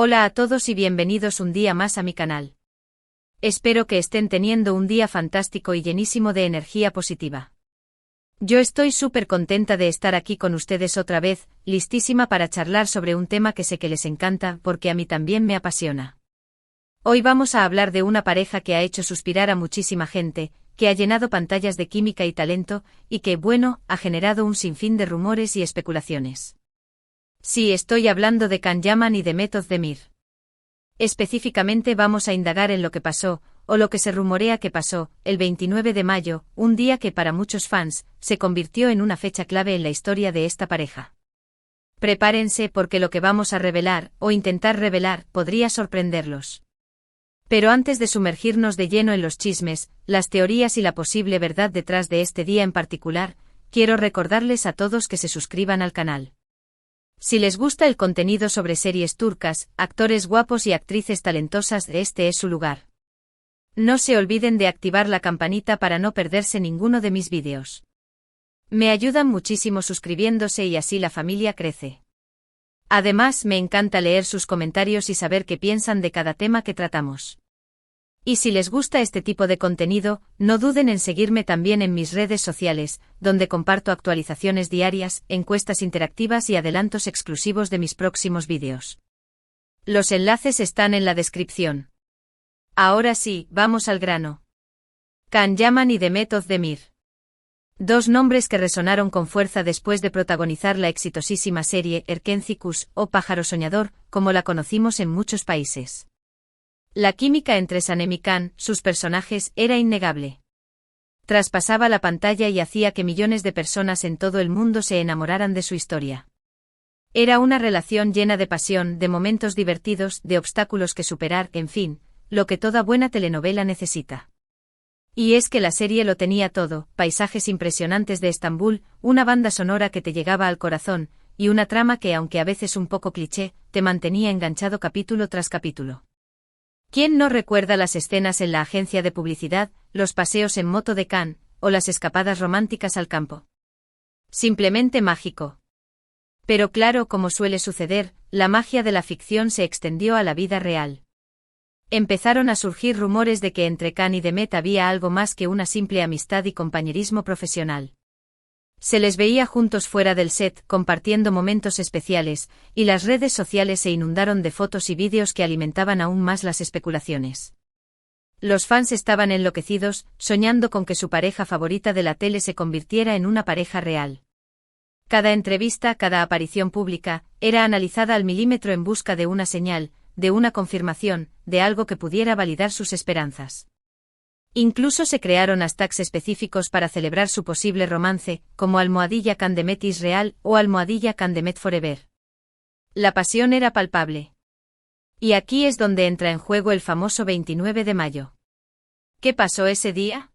Hola a todos y bienvenidos un día más a mi canal. Espero que estén teniendo un día fantástico y llenísimo de energía positiva. Yo estoy súper contenta de estar aquí con ustedes otra vez, listísima para charlar sobre un tema que sé que les encanta porque a mí también me apasiona. Hoy vamos a hablar de una pareja que ha hecho suspirar a muchísima gente, que ha llenado pantallas de química y talento, y que, bueno, ha generado un sinfín de rumores y especulaciones. Sí, estoy hablando de Can Yaman y de Method Demir. Específicamente vamos a indagar en lo que pasó, o lo que se rumorea que pasó, el 29 de mayo, un día que para muchos fans, se convirtió en una fecha clave en la historia de esta pareja. Prepárense porque lo que vamos a revelar, o intentar revelar, podría sorprenderlos. Pero antes de sumergirnos de lleno en los chismes, las teorías y la posible verdad detrás de este día en particular, quiero recordarles a todos que se suscriban al canal. Si les gusta el contenido sobre series turcas, actores guapos y actrices talentosas, este es su lugar. No se olviden de activar la campanita para no perderse ninguno de mis vídeos. Me ayudan muchísimo suscribiéndose y así la familia crece. Además, me encanta leer sus comentarios y saber qué piensan de cada tema que tratamos. Y si les gusta este tipo de contenido, no duden en seguirme también en mis redes sociales, donde comparto actualizaciones diarias, encuestas interactivas y adelantos exclusivos de mis próximos vídeos. Los enlaces están en la descripción. Ahora sí, vamos al grano. Can Yaman y Method Demir. Dos nombres que resonaron con fuerza después de protagonizar la exitosísima serie Erkenci o Pájaro Soñador, como la conocimos en muchos países. La química entre Sanem y Can, sus personajes, era innegable. Traspasaba la pantalla y hacía que millones de personas en todo el mundo se enamoraran de su historia. Era una relación llena de pasión, de momentos divertidos, de obstáculos que superar, en fin, lo que toda buena telenovela necesita. Y es que la serie lo tenía todo: paisajes impresionantes de Estambul, una banda sonora que te llegaba al corazón, y una trama que, aunque a veces un poco cliché, te mantenía enganchado capítulo tras capítulo. ¿Quién no recuerda las escenas en la agencia de publicidad, los paseos en moto de Can, o las escapadas románticas al campo? Simplemente mágico. Pero claro, como suele suceder, la magia de la ficción se extendió a la vida real. Empezaron a surgir rumores de que entre Can y Demet había algo más que una simple amistad y compañerismo profesional. Se les veía juntos fuera del set, compartiendo momentos especiales, y las redes sociales se inundaron de fotos y vídeos que alimentaban aún más las especulaciones. Los fans estaban enloquecidos, soñando con que su pareja favorita de la tele se convirtiera en una pareja real. Cada entrevista, cada aparición pública, era analizada al milímetro en busca de una señal, de una confirmación, de algo que pudiera validar sus esperanzas. Incluso se crearon hashtags específicos para celebrar su posible romance, como #Can Demet is real o #Can Demet forever. La pasión era palpable. Y aquí es donde entra en juego el famoso 29 de mayo. ¿Qué pasó ese día?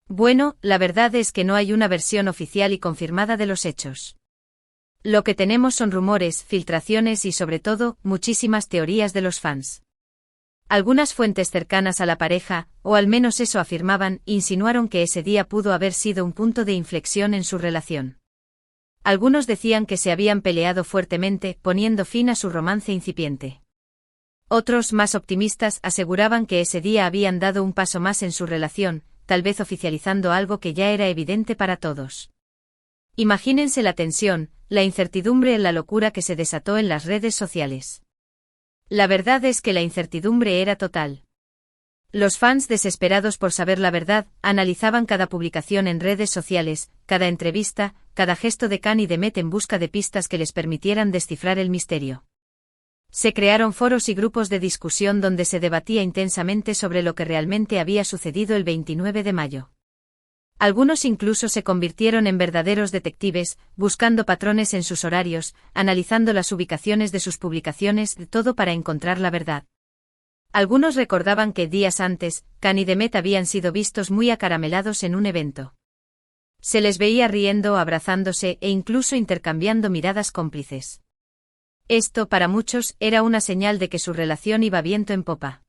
Bueno, la verdad es que no hay una versión oficial y confirmada de los hechos. Lo que tenemos son rumores, filtraciones y sobre todo, muchísimas teorías de los fans. Algunas fuentes cercanas a la pareja, o al menos eso afirmaban, insinuaron que ese día pudo haber sido un punto de inflexión en su relación. Algunos decían que se habían peleado fuertemente, poniendo fin a su romance incipiente. Otros, más optimistas, aseguraban que ese día habían dado un paso más en su relación, tal vez oficializando algo que ya era evidente para todos. Imagínense la tensión, la incertidumbre y la locura que se desató en las redes sociales. La verdad es que la incertidumbre era total. Los fans, desesperados por saber la verdad, analizaban cada publicación en redes sociales, cada entrevista, cada gesto de Can y Demet en busca de pistas que les permitieran descifrar el misterio. Se crearon foros y grupos de discusión donde se debatía intensamente sobre lo que realmente había sucedido el 29 de mayo. Algunos incluso se convirtieron en verdaderos detectives, buscando patrones en sus horarios, analizando las ubicaciones de sus publicaciones, todo para encontrar la verdad. Algunos recordaban que días antes, Can y Demet habían sido vistos muy acaramelados en un evento. Se les veía riendo, abrazándose e incluso intercambiando miradas cómplices. Esto, para muchos, era una señal de que su relación iba viento en popa.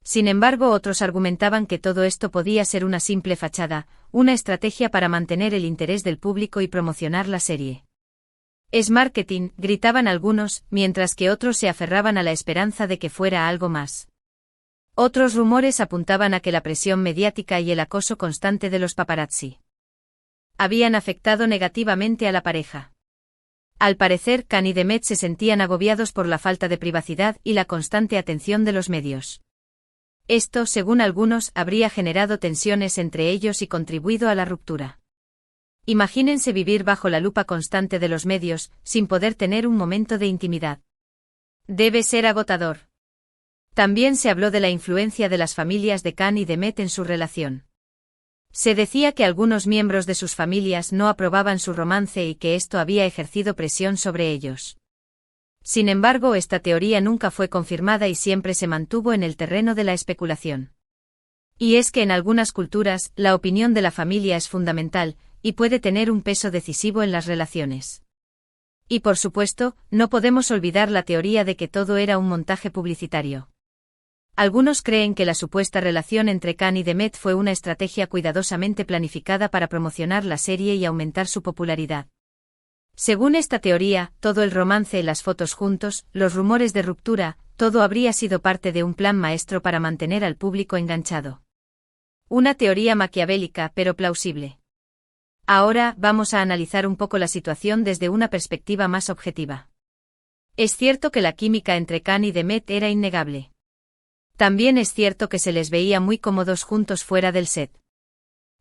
Sin embargo, otros argumentaban que todo esto podía ser una simple fachada, una estrategia para mantener el interés del público y promocionar la serie. Es marketing, gritaban algunos, mientras que otros se aferraban a la esperanza de que fuera algo más. Otros rumores apuntaban a que la presión mediática y el acoso constante de los paparazzi habían afectado negativamente a la pareja. Al parecer, Khan y Demet se sentían agobiados por la falta de privacidad y la constante atención de los medios. Esto, según algunos, habría generado tensiones entre ellos y contribuido a la ruptura. Imagínense vivir bajo la lupa constante de los medios, sin poder tener un momento de intimidad. Debe ser agotador. También se habló de la influencia de las familias de Khan y Demet en su relación. Se decía que algunos miembros de sus familias no aprobaban su romance y que esto había ejercido presión sobre ellos. Sin embargo, esta teoría nunca fue confirmada y siempre se mantuvo en el terreno de la especulación. Y es que en algunas culturas, la opinión de la familia es fundamental, y puede tener un peso decisivo en las relaciones. Y por supuesto, no podemos olvidar la teoría de que todo era un montaje publicitario. Algunos creen que la supuesta relación entre Khan y Demet fue una estrategia cuidadosamente planificada para promocionar la serie y aumentar su popularidad. Según esta teoría, todo el romance, las fotos juntos, los rumores de ruptura, todo habría sido parte de un plan maestro para mantener al público enganchado. Una teoría maquiavélica, pero plausible. Ahora, vamos a analizar un poco la situación desde una perspectiva más objetiva. Es cierto que la química entre Khan y Demet era innegable. También es cierto que se les veía muy cómodos juntos fuera del set.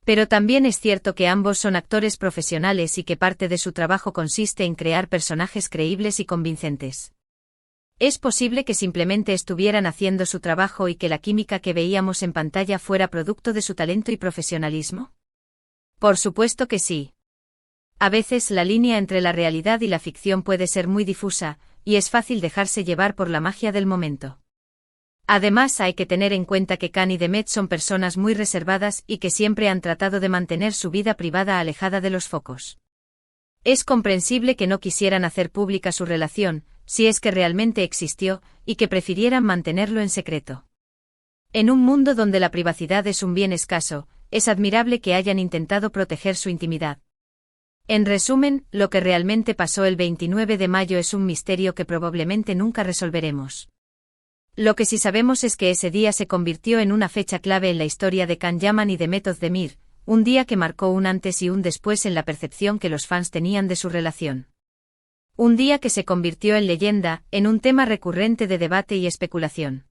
Pero también es cierto que ambos son actores profesionales y que parte de su trabajo consiste en crear personajes creíbles y convincentes. ¿Es posible que simplemente estuvieran haciendo su trabajo y que la química que veíamos en pantalla fuera producto de su talento y profesionalismo? Por supuesto que sí. A veces la línea entre la realidad y la ficción puede ser muy difusa, y es fácil dejarse llevar por la magia del momento. Además, hay que tener en cuenta que Khan y Demet son personas muy reservadas y que siempre han tratado de mantener su vida privada alejada de los focos. Es comprensible que no quisieran hacer pública su relación, si es que realmente existió, y que prefirieran mantenerlo en secreto. En un mundo donde la privacidad es un bien escaso, es admirable que hayan intentado proteger su intimidad. En resumen, lo que realmente pasó el 29 de mayo es un misterio que probablemente nunca resolveremos. Lo que sí sabemos es que ese día se convirtió en una fecha clave en la historia de Khan Yaman y Demet Özdemir, un día que marcó un antes y un después en la percepción que los fans tenían de su relación. Un día que se convirtió en leyenda, en un tema recurrente de debate y especulación.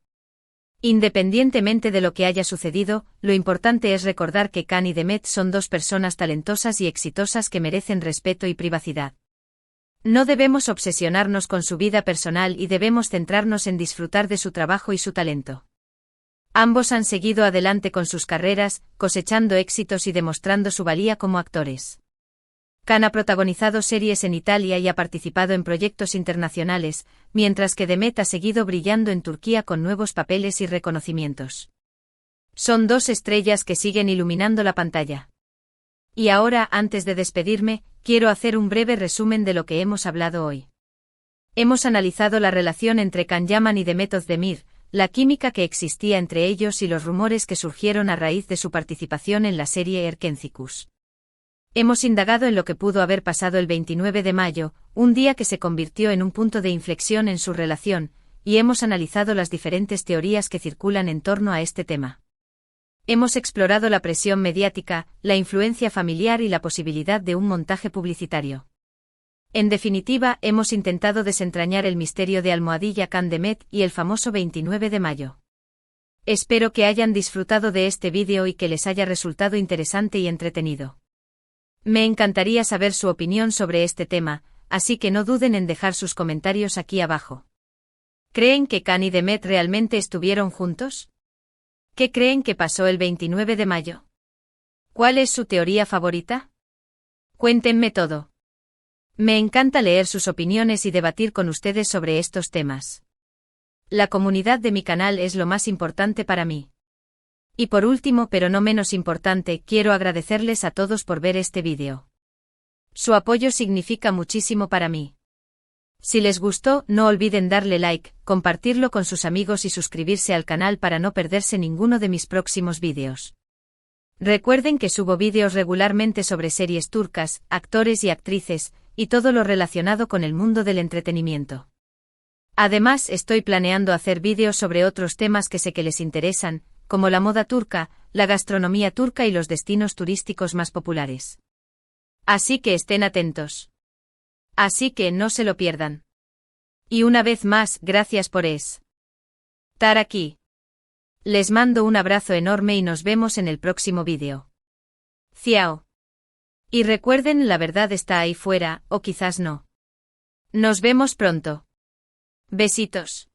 Independientemente de lo que haya sucedido, lo importante es recordar que Khan y Demet son dos personas talentosas y exitosas que merecen respeto y privacidad. No debemos obsesionarnos con su vida personal y debemos centrarnos en disfrutar de su trabajo y su talento. Ambos han seguido adelante con sus carreras, cosechando éxitos y demostrando su valía como actores. Khan ha protagonizado series en Italia y ha participado en proyectos internacionales, mientras que Demet ha seguido brillando en Turquía con nuevos papeles y reconocimientos. Son dos estrellas que siguen iluminando la pantalla. Y ahora, antes de despedirme, quiero hacer un breve resumen de lo que hemos hablado hoy. Hemos analizado la relación entre Khan Yaman y Demet Özdemir, la química que existía entre ellos y los rumores que surgieron a raíz de su participación en la serie Erkencikus. Hemos indagado en lo que pudo haber pasado el 29 de mayo, un día que se convirtió en un punto de inflexión en su relación, y hemos analizado las diferentes teorías que circulan en torno a este tema. Hemos explorado la presión mediática, la influencia familiar y la posibilidad de un montaje publicitario. En definitiva, hemos intentado desentrañar el misterio de Almohadilla Khan Demet y el famoso 29 de mayo. Espero que hayan disfrutado de este vídeo y que les haya resultado interesante y entretenido. Me encantaría saber su opinión sobre este tema, así que no duden en dejar sus comentarios aquí abajo. ¿Creen que Khan y Demet realmente estuvieron juntos? ¿Qué creen que pasó el 29 de mayo? ¿Cuál es su teoría favorita? Cuéntenme todo. Me encanta leer sus opiniones y debatir con ustedes sobre estos temas. La comunidad de mi canal es lo más importante para mí. Y por último, pero no menos importante, quiero agradecerles a todos por ver este vídeo. Su apoyo significa muchísimo para mí. Si les gustó, no olviden darle like, compartirlo con sus amigos y suscribirse al canal para no perderse ninguno de mis próximos vídeos. Recuerden que subo vídeos regularmente sobre series turcas, actores y actrices, y todo lo relacionado con el mundo del entretenimiento. Además, estoy planeando hacer vídeos sobre otros temas que sé que les interesan, como la moda turca, la gastronomía turca y los destinos turísticos más populares. Así que estén atentos. Así que no se lo pierdan. Y una vez más, gracias por estar aquí. Les mando un abrazo enorme y nos vemos en el próximo vídeo. Ciao. Y recuerden, la verdad está ahí fuera, o quizás no. Nos vemos pronto. Besitos.